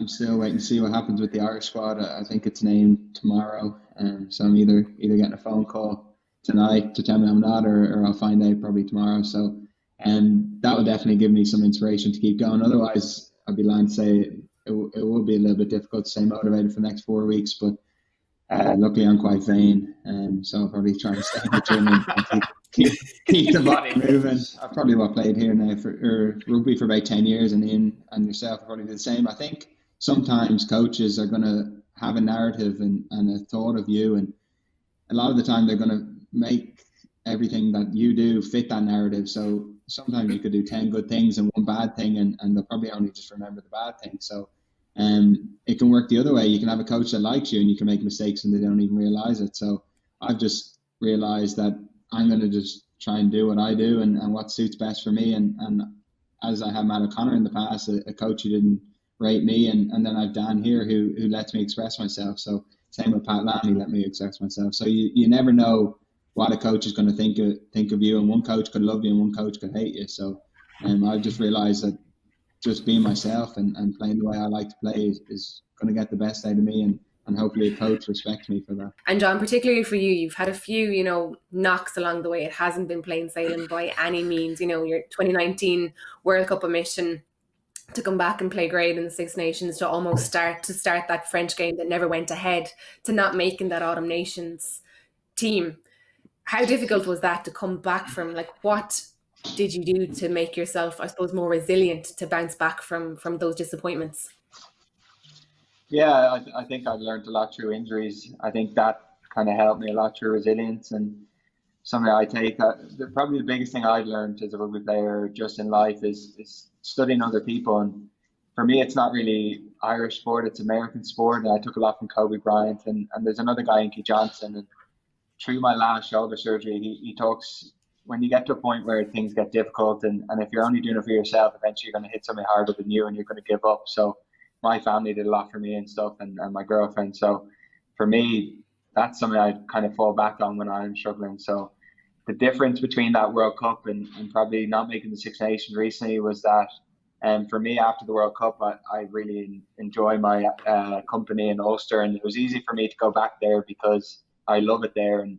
I'm still waiting to see what happens with the Irish squad. I think it's named tomorrow, so I'm either getting a phone call tonight to tell me I'm not, or I'll find out probably tomorrow. So, that will definitely give me some inspiration to keep going. Otherwise, I'd be lying to say it will be a little bit difficult to stay motivated for the next 4 weeks. But luckily, I'm quite vain, so I'll probably try and stay in the gym and keep the body moving. I've probably played here now for rugby for about 10 years, and Ian and yourself are probably the same. I think sometimes coaches are going to have a narrative and a thought of you, and a lot of the time they're going to make everything that you do fit that narrative. So sometimes you could do 10 good things and one bad thing, and they'll probably only just remember the bad thing. So it can work the other way. You can have a coach that likes you and you can make mistakes and they don't even realize it. So I've just realized that I'm going to just try and do what I do and what suits best for me. And as I have Matt O'Connor in the past, a coach who didn't rate me, and then I've Dan here who lets me express myself. So same with Pat Lam, he let me express myself. So you never know what a coach is going to think of you, and one coach could love you and one coach could hate you. So I've just realized that just being myself and playing the way I like to play is going to get the best out of me, and hopefully a coach respects me for that. And John, particularly for you, you've had a few, knocks along the way. It hasn't been plain sailing by any means. Your 2019 World Cup omission, to come back and play great in the Six Nations, to almost start that French game that never went ahead, to not making that Autumn Nations team. How difficult was that to come back from? What did you do to make yourself, I suppose, more resilient to bounce back from those disappointments? Yeah, I think I've learned a lot through injuries. I think that kind of helped me a lot through resilience, and something I take. Probably the biggest thing I've learned as a rugby player just in life is studying other people. And for me, it's not really Irish sport, it's American sport. And I took a lot from Kobe Bryant, and there's another guy, Inky Johnson. And through my last shoulder surgery, he talks, when you get to a point where things get difficult, and if you're only doing it for yourself, eventually you're going to hit something harder than you and you're going to give up. So my family did a lot for me and stuff, and my girlfriend. So for me, that's something I kind of fall back on when I'm struggling. So the difference between that World Cup and probably not making the Six Nations recently was that, for me, after the World Cup, I really enjoy my company in Ulster, and it was easy for me to go back there because I love it there. And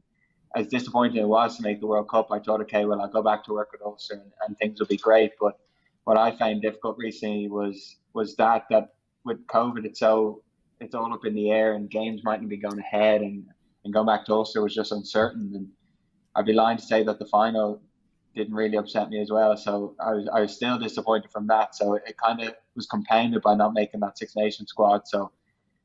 as disappointing it was to make the World Cup, I thought, okay, well, I'll go back to work with Ulster and things will be great. But what I found difficult recently was that with COVID, it's all up in the air, and games mightn't be going ahead, and going back to Ulster was just uncertain. And I'd be lying to say that the final didn't really upset me as well. So I was still disappointed from that. So it kind of was compounded by not making that Six Nations squad. So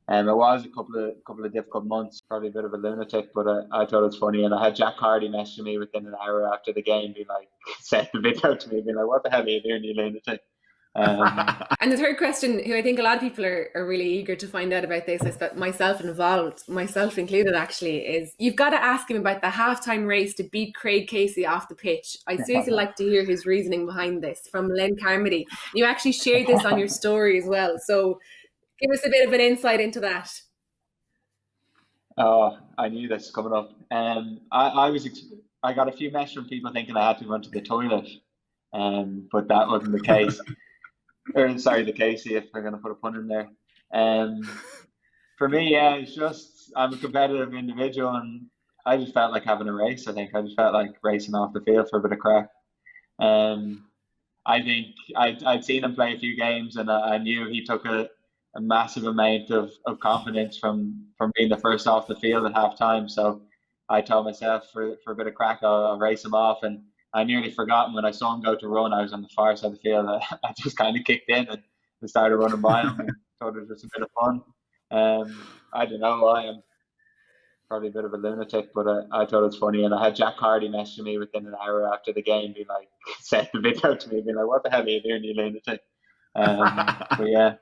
it was a couple of difficult months, probably a bit of a lunatic, but I thought it was funny. And I had Jack Hardy messaging me within an hour after the game, being like, sent the video to me, being like, what the hell are you doing, you lunatic? And the third question, who I think a lot of people are really eager to find out about this, is that myself included actually, is you've got to ask him about the halftime race to beat Craig Casey off the pitch. I'd seriously like to hear his reasoning behind this from Len Carmody. You actually shared this on your story as well, so give us a bit of an insight into that. Oh, I knew this was coming up. I got a few messages from people thinking I had to run to the toilet, but that wasn't the case. The Casey, if they're going to put a pun in there. For me, yeah, it's just, I'm a competitive individual, and I just felt like having a race. I think I just felt like racing off the field for a bit of crack. I think I'd seen him play a few games, and I knew he took a massive amount of confidence from being the first off the field at halftime. So I told myself for a bit of crack, I'll race him off. And I nearly forgotten when I saw him go to run. I was on the far side of the field. I just kind of kicked in and started running by him, and thought it was just a bit of fun. I don't know. I am probably a bit of a lunatic, but I thought it was funny. And I had Jack Hardy messaging me within an hour after the game, being like, sent the video to me, being like, what the hell are you doing, you lunatic? But yeah,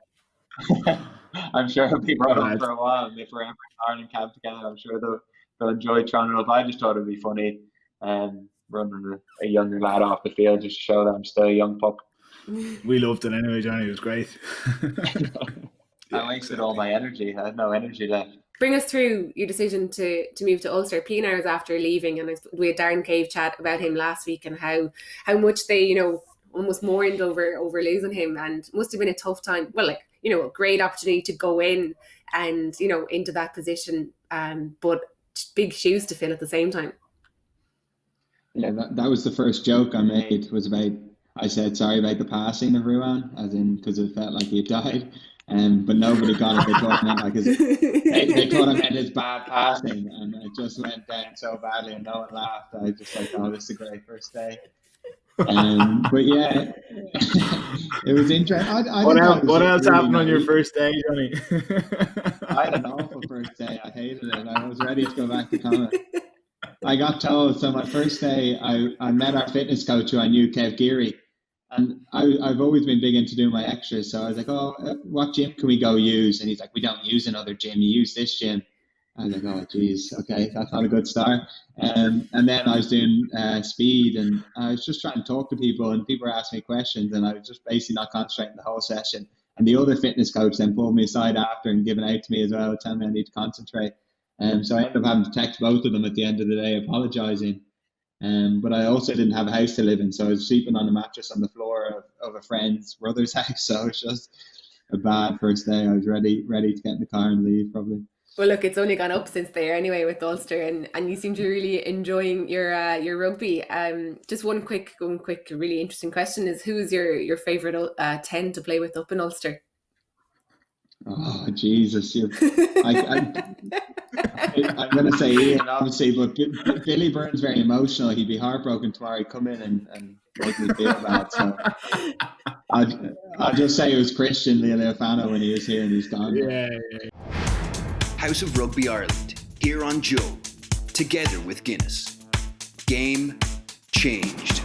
I'm sure it'll be brought up for a while. And if we're ever in Ireland camp together, I'm sure they'll enjoy throwing it up. I just thought it'd be funny. Running a younger lad off the field just to show that I'm still a young pup. We loved it anyway, Johnny. It was great. I wasted all my energy. I had no energy left. Bring us through your decision to move to Ulster. Pienaar was after leaving, and we had Darren Cave chat about him last week and how much they, almost mourned over losing him, and must have been a tough time. Well, a great opportunity to go in and, into that position. But big shoes to fill at the same time. Yeah, that was the first joke I made, was about, I said sorry about the passing of Ruan, as in because it felt like he had died. But nobody got it. They thought I meant like they thought I meant his bad passing, and it just went down so badly, and no one laughed. I was just like, oh, this is a great first day. But yeah, it was interesting. What else happened on your first day, Johnny? I had an awful first day. I hated it. I was ready to go back to Connacht. I got told, so my first day, I met our fitness coach who I knew, Kev Geary, and I've always been big into doing my extras. So I was like, oh, what gym can we go use? And he's like, we don't use another gym, you use this gym. I was like, oh, geez, okay, that's not a good start. And then I was doing speed, and I was just trying to talk to people, and people were asking me questions, and I was just basically not concentrating the whole session. And the other fitness coach then pulled me aside after and given out to me as well, telling me I need to concentrate. So I ended up having to text both of them at the end of the day, apologising. But I also didn't have a house to live in, so I was sleeping on a mattress on the floor of a friend's brother's house. So it was just a bad first day. I was ready to get in the car and leave, probably. Well, look, it's only gone up since there anyway with Ulster, and you seem to be really enjoying your rugby. Just one quick, really interesting question is, who's your favourite 10 to play with up in Ulster? Oh, Jesus. I'm going to say Ian, obviously, but Billy Byrne's very emotional. He'd be heartbroken tomorrow. He'd come in and make me feel bad. So I'll just say it was Christian Leofano when he was here, and he's gone. Yeah. House of Rugby Ireland, here on Joe, together with Guinness. Game changed.